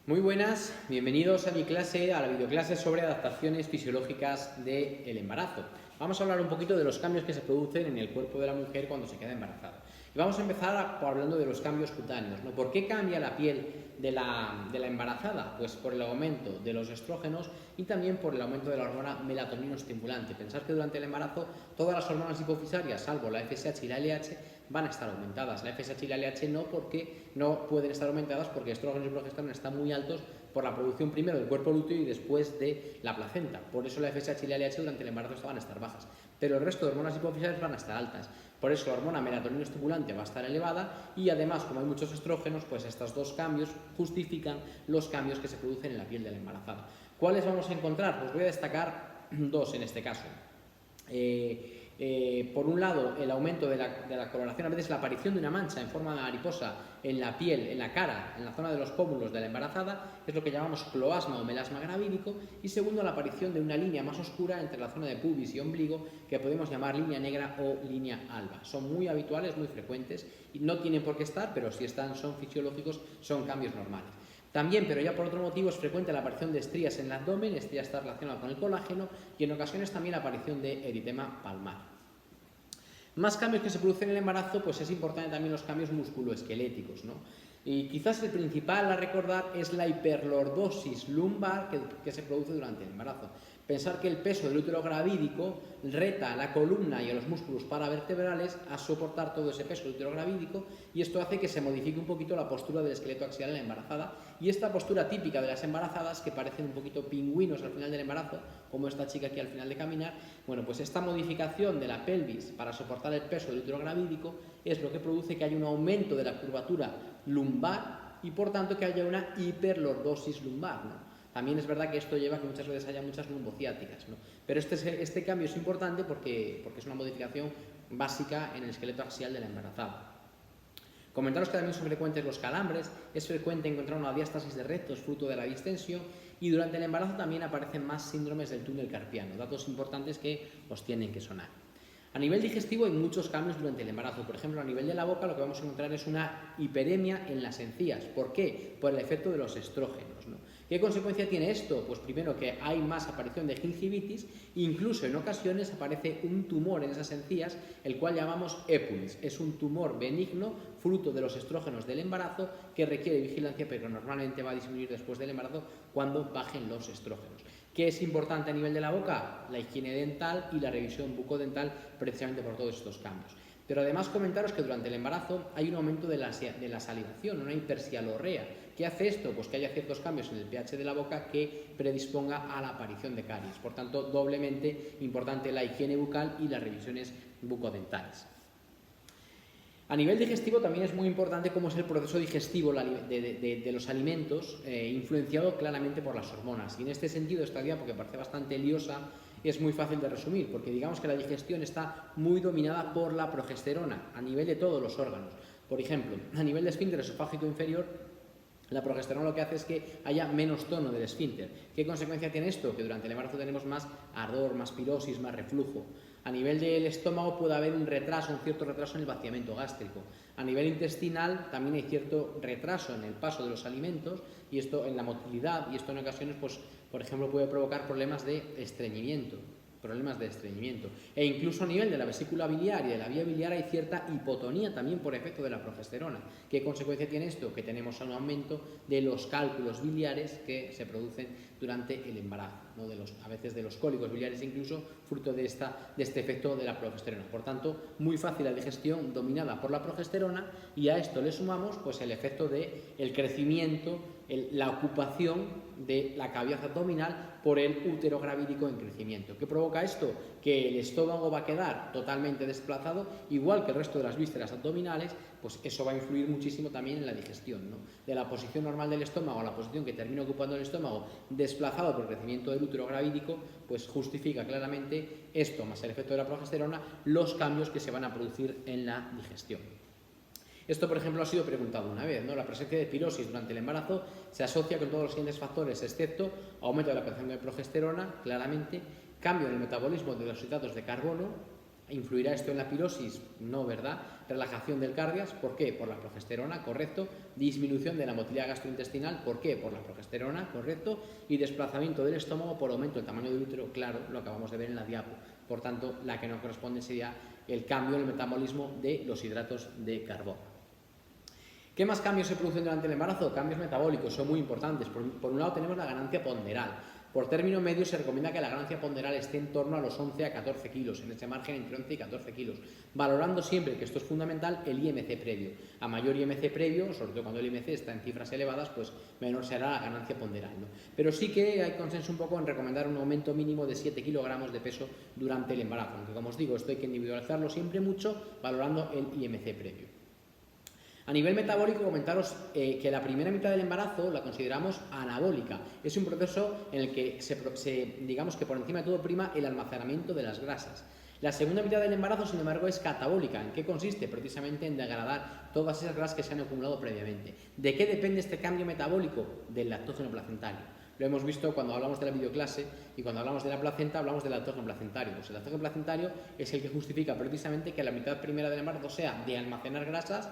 Muy buenas, bienvenidos a mi clase, a la videoclase sobre adaptaciones fisiológicas del embarazo. Vamos a hablar un poquito de los cambios que se producen en el cuerpo de la mujer cuando se queda embarazada. Y vamos a empezar hablando de los cambios cutáneos, ¿no? ¿Por qué cambia la piel de la embarazada? Pues por el aumento de los estrógenos y también por el aumento de la hormona melatonina estimulante. Pensar que durante el embarazo todas las hormonas hipofisarias, salvo la FSH y la LH, van a estar aumentadas. La FSH y la LH no, porque no pueden estar aumentadas porque estrógenos y progesterona están muy altos por la producción primero del cuerpo lúteo y después de la placenta. Por eso la FSH y la LH durante el embarazo van a estar bajas. Pero el resto de hormonas hipofisarias van a estar altas. Por eso la hormona melatonina estimulante va a estar elevada y además, como hay muchos estrógenos, pues estos dos cambios justifican los cambios que se producen en la piel de la embarazada. ¿Cuáles vamos a encontrar? Pues voy a destacar dos en este caso. Por un lado, el aumento de la coloración, a veces la aparición de una mancha en forma de mariposa en la piel, en la cara, en la zona de los pómulos de la embarazada, es lo que llamamos cloasma o melasma gravídico. Y segundo, la aparición de una línea más oscura entre la zona de pubis y ombligo, que podemos llamar línea negra o línea alba. Son muy habituales, muy frecuentes, y no tienen por qué estar, pero si están, son fisiológicos, son cambios normales. También, pero ya por otro motivo, es frecuente la aparición de estrías en el abdomen. Estría está relacionada con el colágeno, y en ocasiones también la aparición de eritema palmar. Más cambios que se producen en el embarazo, pues es importante también los cambios musculoesqueléticos, ¿no? Y quizás el principal a recordar es la hiperlordosis lumbar que se produce durante el embarazo. Pensar que el peso del útero gravídico reta a la columna y a los músculos paravertebrales a soportar todo ese peso del útero gravídico, y esto hace que se modifique un poquito la postura del esqueleto axial en la embarazada, y esta postura típica de las embarazadas, que parecen un poquito pingüinos al final del embarazo, como esta chica aquí al final de caminar, bueno, pues esta modificación de la pelvis para soportar el peso del útero gravídico es lo que produce que haya un aumento de la curvatura lumbar y por tanto que haya una hiperlordosis lumbar, ¿no? También es verdad que esto lleva a que muchas veces haya muchas lumbociáticas, ¿no? Pero este cambio es importante porque es una modificación básica en el esqueleto axial de la embarazada. Comentaros que también son frecuentes los calambres, es frecuente encontrar una diástasis de rectos fruto de la distensión, y durante el embarazo también aparecen más síndromes del túnel carpiano, datos importantes que os tienen que sonar. A nivel digestivo hay muchos cambios durante el embarazo. Por ejemplo, a nivel de la boca lo que vamos a encontrar es una hiperemia en las encías. ¿Por qué? Por el efecto de los estrógenos, ¿no? ¿Qué consecuencia tiene esto? Pues primero que hay más aparición de gingivitis, incluso en ocasiones aparece un tumor en esas encías, el cual llamamos épulis. Es un tumor benigno, fruto de los estrógenos del embarazo, que requiere vigilancia, pero normalmente va a disminuir después del embarazo cuando bajen los estrógenos. ¿Qué es importante a nivel de la boca? La higiene dental y la revisión bucodental, precisamente por todos estos cambios. Pero además comentaros que durante el embarazo hay un aumento de la salivación, una hipersialorrea. ¿Qué hace esto? Pues que haya ciertos cambios en el pH de la boca que predisponga a la aparición de caries. Por tanto, doblemente importante la higiene bucal y las revisiones bucodentales. A nivel digestivo también es muy importante cómo es el proceso digestivo de los alimentos, influenciado claramente por las hormonas. Y en este sentido, esta guía, porque parece bastante liosa, es muy fácil de resumir, porque digamos que la digestión está muy dominada por la progesterona a nivel de todos los órganos. Por ejemplo, a nivel de esfínter esofágico inferior, la progesterona lo que hace es que haya menos tono del esfínter. ¿Qué consecuencia tiene esto? Que durante el embarazo tenemos más ardor, más pirosis, más reflujo. A nivel del estómago puede haber un cierto retraso en el vaciamiento gástrico. A nivel intestinal también hay cierto retraso en el paso de los alimentos, y esto en la motilidad, y esto en ocasiones, pues, por ejemplo, puede provocar problemas de estreñimiento. E incluso a nivel de la vesícula biliar y de la vía biliar hay cierta hipotonía también por efecto de la progesterona. ¿Qué consecuencia tiene esto? Que tenemos un aumento de los cálculos biliares que se producen durante el embarazo, ¿no? A veces de los cólicos biliares incluso, fruto de este efecto de la progesterona. Por tanto, muy fácil la digestión dominada por la progesterona, y a esto le sumamos pues el efecto del crecimiento, la ocupación de la cavidad abdominal por el útero gravídico en crecimiento. ¿Qué provoca esto? Que el estómago va a quedar totalmente desplazado, igual que el resto de las vísceras abdominales. Pues eso va a influir muchísimo también en la digestión, ¿no? De la posición normal del estómago a la posición que termina ocupando el estómago, desplazado por el crecimiento del útero gravídico, pues justifica claramente esto, más el efecto de la progesterona, los cambios que se van a producir en la digestión. Esto, por ejemplo, ha sido preguntado una vez, ¿no? La presencia de pirosis durante el embarazo se asocia con todos los siguientes factores, excepto aumento de la producción de progesterona, claramente, cambio en el metabolismo de los hidratos de carbono, ¿Influirá esto en la pirosis? No, ¿verdad? Relajación del cardias, ¿por qué? Por la progesterona, correcto. Disminución de la motilidad gastrointestinal, ¿por qué? Por la progesterona, correcto. Y desplazamiento del estómago por aumento del tamaño del útero, claro, lo acabamos de ver en la diapo. Por tanto, la que no corresponde sería el cambio en el metabolismo de los hidratos de carbono. ¿Qué más cambios se producen durante el embarazo? Cambios metabólicos, son muy importantes. Por un lado tenemos la ganancia ponderal. Por término medio se recomienda que la ganancia ponderal esté en torno a los 11 a 14 kilos, en ese margen entre 11 y 14 kilos, valorando siempre, que esto es fundamental, el IMC previo. A mayor IMC previo, sobre todo cuando el IMC está en cifras elevadas, pues menor será la ganancia ponderal, ¿no? Pero sí que hay consenso un poco en recomendar un aumento mínimo de 7 kilogramos de peso durante el embarazo, aunque como os digo, esto hay que individualizarlo siempre mucho, valorando el IMC previo. A nivel metabólico, comentaros que la primera mitad del embarazo la consideramos anabólica. Es un proceso en el que digamos que por encima de todo prima el almacenamiento de las grasas. La segunda mitad del embarazo, sin embargo, es catabólica. ¿En qué consiste? Precisamente en degradar todas esas grasas que se han acumulado previamente. ¿De qué depende este cambio metabólico? Del lactógeno placentario. Lo hemos visto cuando hablamos de la videoclase y cuando hablamos de la placenta hablamos del lactógeno placentario. Pues el lactógeno placentario es el que justifica precisamente que la mitad primera del embarazo sea de almacenar grasas,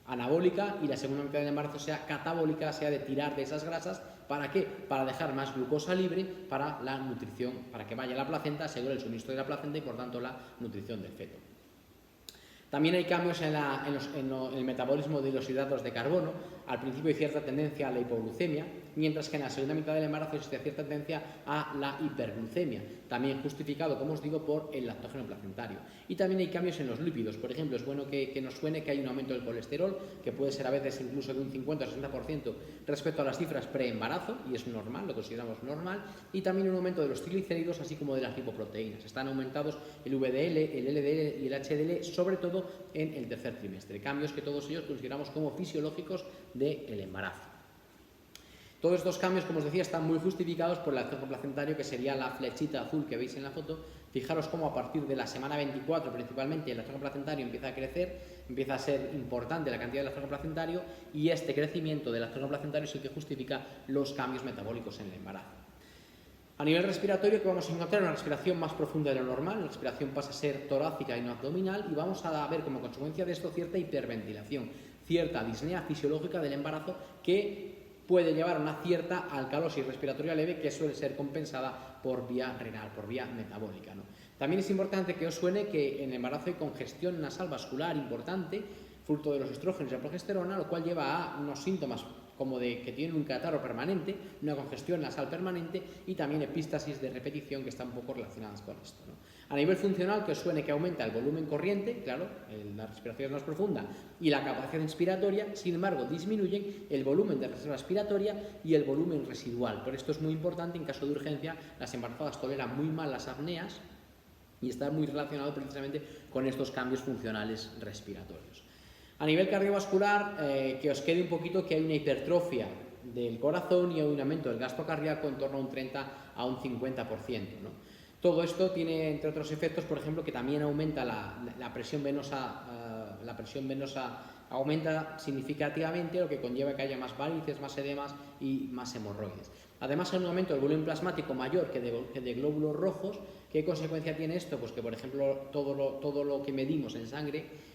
anabólica, y la segunda mitad del embarazo sea catabólica, sea de tirar de esas grasas. ¿Para qué? Para dejar más glucosa libre para la nutrición, para que vaya a la placenta, asegure el suministro de la placenta y por tanto la nutrición del feto. También hay cambios en el metabolismo de los hidratos de carbono. Al principio hay cierta tendencia a la hipoglucemia, mientras que en la segunda mitad del embarazo existe cierta tendencia a la hiperglucemia, también justificado, como os digo, por el lactógeno placentario. Y también hay cambios en los lípidos. Por ejemplo, es bueno que nos suene que hay un aumento del colesterol, que puede ser a veces incluso de un 50 o 60% respecto a las cifras preembarazo, y es normal, lo consideramos normal, y también un aumento de los triglicéridos, así como de las lipoproteínas. Están aumentados el VDL, el LDL y el HDL, sobre todo en el tercer trimestre. Cambios que todos ellos consideramos como fisiológicos del embarazo. Todos estos cambios, como os decía, están muy justificados por el lactógeno placentario, que sería la flechita azul que veis en la foto. Fijaros cómo a partir de la semana 24 principalmente el lactógeno placentario empieza a crecer, empieza a ser importante la cantidad de lactógeno placentario, y este crecimiento del lactógeno placentario es el que justifica los cambios metabólicos en el embarazo. A nivel respiratorio, que vamos a encontrar una respiración más profunda de lo normal, la respiración pasa a ser torácica y no abdominal, y vamos a ver como consecuencia de esto cierta hiperventilación, cierta disnea fisiológica del embarazo que puede llevar a una cierta alcalosis respiratoria leve, que suele ser compensada por vía renal, por vía metabólica, ¿no? También es importante que os suene que en el embarazo hay congestión nasal vascular importante, fruto de los estrógenos y la progesterona, lo cual lleva a unos síntomas como de que tienen un catarro permanente, una congestión nasal permanente, y también epístasis de repetición que están un poco relacionadas con esto, ¿no? A nivel funcional, que os suene que aumenta el volumen corriente, claro, la respiración es más profunda, y la capacidad inspiratoria. Sin embargo, disminuyen el volumen de reserva respiratoria y el volumen residual. Por esto es muy importante, en caso de urgencia, las embarazadas toleran muy mal las apneas, y está muy relacionado precisamente con estos cambios funcionales respiratorios. A nivel cardiovascular, que os quede un poquito que hay una hipertrofia del corazón y hay un aumento del gasto cardíaco en torno a un 30 a un 50%, ¿no? Todo esto tiene, entre otros efectos, por ejemplo, que también aumenta la presión venosa, aumenta significativamente, lo que conlleva que haya más varices, más edemas y más hemorroides. Además, hay un aumento del volumen plasmático mayor que de glóbulos rojos. ¿Qué consecuencia tiene esto? Pues que, por ejemplo, todo lo que medimos en sangre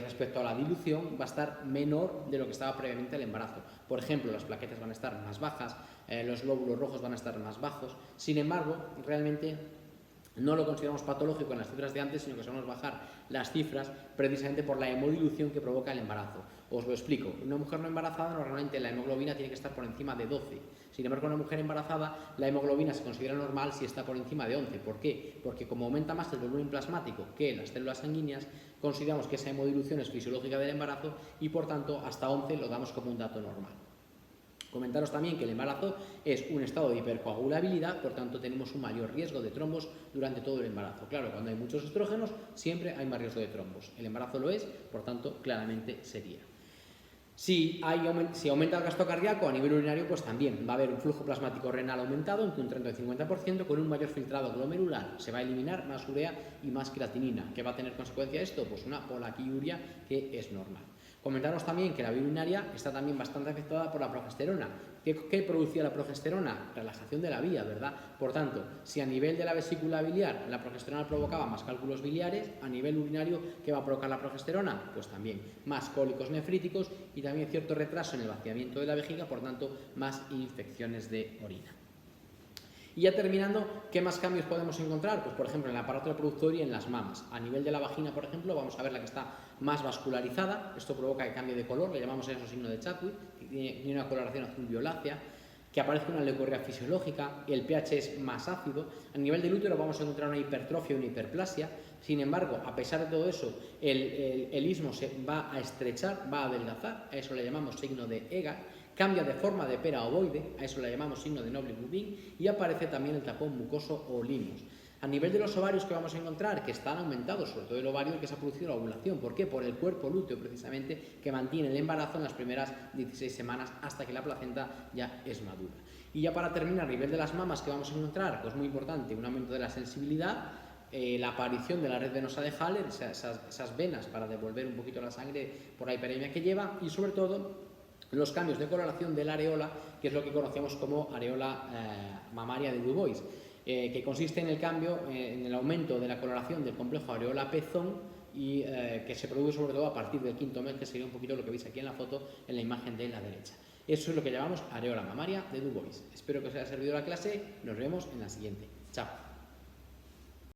respecto a la dilución va a estar menor de lo que estaba previamente el embarazo. Por ejemplo, las plaquetas van a estar más bajas, los glóbulos rojos van a estar más bajos. Sin embargo, realmente no lo consideramos patológico en las cifras de antes, sino que solemos bajar las cifras precisamente por la hemodilución que provoca el embarazo. Os lo explico. Una mujer no embarazada, normalmente la hemoglobina tiene que estar por encima de 12. Sin embargo, una mujer embarazada, la hemoglobina se considera normal si está por encima de 11. ¿Por qué? Porque como aumenta más el volumen plasmático que las células sanguíneas, consideramos que esa hemodilución es fisiológica del embarazo y por tanto hasta 11 lo damos como un dato normal. Comentaros también que el embarazo es un estado de hipercoagulabilidad, por tanto tenemos un mayor riesgo de trombos durante todo el embarazo. Claro, cuando hay muchos estrógenos siempre hay más riesgo de trombos. El embarazo lo es, por tanto claramente sería. Si aumenta el gasto cardíaco a nivel urinario, pues también va a haber un flujo plasmático renal aumentado entre un 30 y 50%, con un mayor filtrado glomerular. Se va a eliminar más urea y más creatinina. ¿Qué va a tener consecuencia esto? Pues una polaquiuria, que es normal. Comentaros también que la vía urinaria está también bastante afectada por la progesterona. ¿Qué producía la progesterona? Relajación de la vía, ¿verdad? Por tanto, si a nivel de la vesícula biliar la progesterona provocaba más cálculos biliares, a nivel urinario, ¿qué va a provocar la progesterona? Pues también más cólicos nefríticos y también cierto retraso en el vaciamiento de la vejiga, por tanto, más infecciones de orina. Y ya terminando, ¿qué más cambios podemos encontrar? Pues por ejemplo en el aparato reproductor y en las mamas. A nivel de la vagina, por ejemplo, vamos a ver la que está más vascularizada. Esto provoca que cambie de color, le llamamos a eso signo de Chadwick, que tiene una coloración azul violácea, que aparece una leucorrea fisiológica, el pH es más ácido. A nivel del útero vamos a encontrar una hipertrofia y una hiperplasia. Sin embargo, a pesar de todo eso, el istmo se va a estrechar, va a adelgazar, a eso le llamamos signo de Egar. Cambia de forma de pera ovoide, a eso le llamamos signo de Noble-Lubin, y aparece también el tapón mucoso o limos. A nivel de los ovarios, que vamos a encontrar que están aumentados, sobre todo el ovario que se ha producido la ovulación. ¿Por qué? Por el cuerpo lúteo, precisamente, que mantiene el embarazo en las primeras 16 semanas hasta que la placenta ya es madura. Y ya para terminar, a nivel de las mamas, que vamos a encontrar, pues muy importante, un aumento de la sensibilidad, la aparición de la red venosa de Haller, esas venas para devolver un poquito la sangre por la hiperemia que lleva, y sobre todo los cambios de coloración de la areola, que es lo que conocemos como areola mamaria de Du Bois, que consiste en el cambio, en el aumento de la coloración del complejo areola-pezón y que se produce sobre todo a partir del quinto mes, que sería un poquito lo que veis aquí en la foto, en la imagen de la derecha. Eso es lo que llamamos areola mamaria de Du Bois. Espero que os haya servido la clase, nos vemos en la siguiente. Chao.